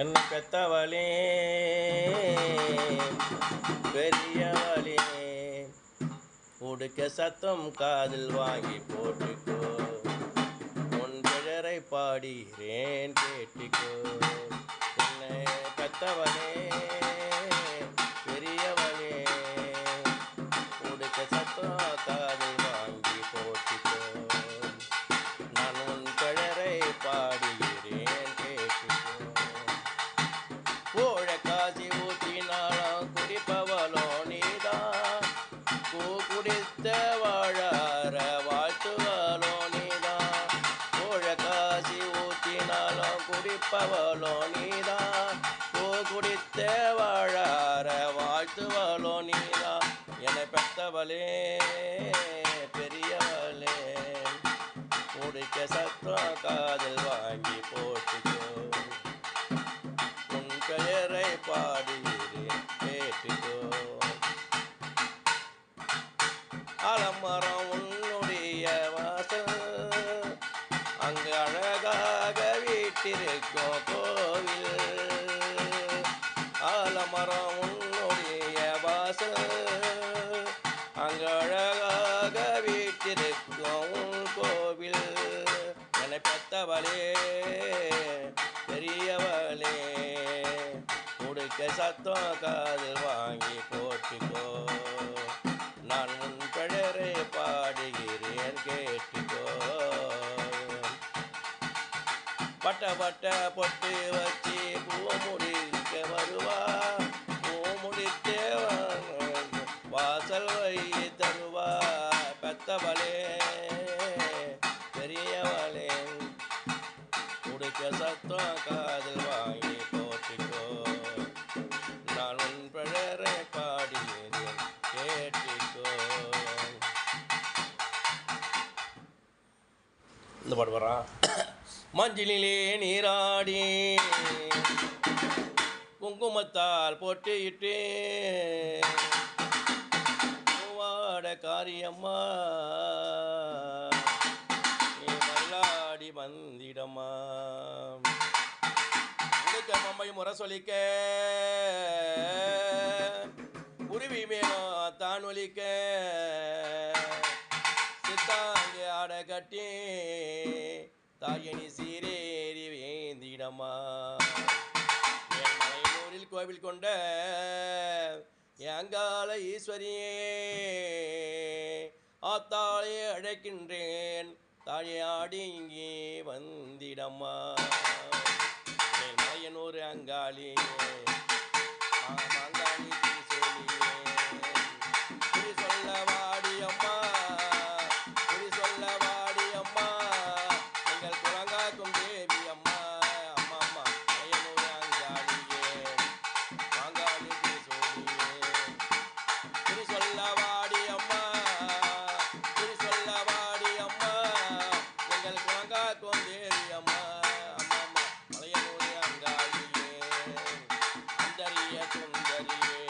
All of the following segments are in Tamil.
என்னை பெத்தவளே பெரியவளே, உடுக்க சத்தம் காதில் வாங்கி போட்டுக்கோ, உன் பெயரை பாடுகிறேன் கேட்டுக்கோ. என்னை பெத்தவளே பெரியவளே, உடுக்க சத்தம் காதில் வாங்கி போட்டுக்கோ, நான் உன் பெயரை பாடுகிறேன் கேட்டுக்கோ. ஓழ காசி ஊற்றினாலும் குடிப்பவளோ நீதான், குடித்த வாழார வாழ்த்துவளோ நீதான். ஓழ காசி ஊற்றினாலும் குடிப்பவளோ நீதான், குடித்த வாழார வாழ்த்துவளோ நீதான். என்னை பெத்தவளே பெரியவளே, உடுக்க சத்தம் காதில் வாங்கி போட்டுக்கோ, உன் பெயரை பாடுகிறேன் கேட்டுக்கோ. ஆலமரம் உன்னுடைய வாசல், அங்கு அழகாக வீட்டிருக்கும் கோவில். ஆலமரம் உன்னுடைய வாசல், அங்கு அழகாக வீட்டிருக்கும் உன் கோவில். என்னை பெத்தவளே பெரியவளே, உடுக்க சத்தம் காதில் வாங்கி போட்டுக்கோ, நான் உன் பெயரை பாடுகிறேன் கேட்டுக்கோ. பட்ட பட்ட பொட்டு வச்சு பூ முடிக்க வருவா, பூ முடித்தே வாசல் வை தருவா. பெத்தவளே பெரியவளே, உடுக்க சத்தம் காதில் வாங்கி போட்டுக்கோ, நான் உன் பெயரை பாடுகிறேன் கேட்டுக்கோ. இந்த பாட்டு வரான். மஞ்சளிலே நீராடி குங்குமத்தால் போட்டுயிட்டு, பூவாட காரியம்மா நீ மயிலாடி வந்திடம்மா. உடுக்க மம்மை முறை சொல்லிக்க, உருவி மேலும் தான் ஒலிக்க, சித்தாங்க ஆட கட்டி தாயணி சீரேறி வேந்திடம்மா. என் மலையூரில் கோவில் கொண்ட அங்காள ஈஸ்வரியே, ஆத்தாளே அழைக்கின்றேன் தாயை ஆடி இங்கே வந்திடம்மா. என் மலையனூர் அங்காளியே அங்காளி சொல்லியே, குறி சொல்ல வாடி அம்மா, குறி சொல்ல வாடி அம்மா, எங்கள் குரங்காக்கும் தேவி அம்மா. அம்மா அம்மா மலையனூர் அங்காளியே அங்காளி சொல்லியே, குறி சொல்ல வாடி அம்மா, குறி சொல்ல வாடி அம்மா, எங்கள் குரங்காக்கும் தேவி அம்மா. அம்மா அம்மா மலையனூர் அங்காளியே அந்தரிய சுந்தரியே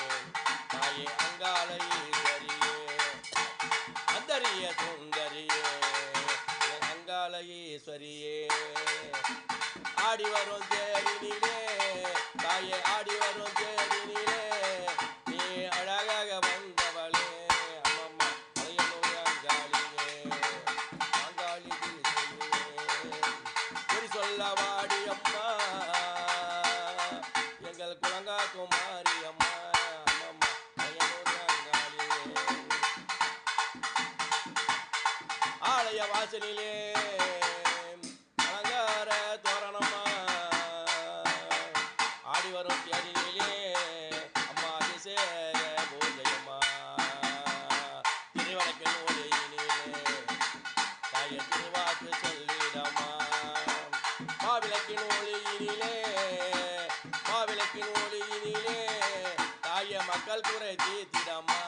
தாயே அங்காள ஈஸ்வரியே, அந்தரிய சுந்தரியே அங்காள ஈஸ்வரியே. ஆடி வரும் தேரினிலே தாயே, ஆடி வரும் தேரினிலே நீ அழகாக வந்தவளே. அம்மம்மா மலையனூர் அங்காளியே அங்காளி குறி சொல்ல வாடி அம்மா, எங்கள் குலங்கா குமாரி அம்மா. அம்மம்மா மலையனூர் அங்காளியே ஆலய வாசலிலே அலங்கார தோரணம்மா, ஆடி வரும் தேரினிலே அம்மா அபிஷேக பூஜையம்மா. திருவடக்கின் ஒளியினிலே தாய திருவாக்கு சொல்லிடம்மா, மாவிளக்கின் ஒளியினிலே மாவிளக்கின் ஒளியினிலே தாய மக்கள் குறை தீர்த்திடம்மா.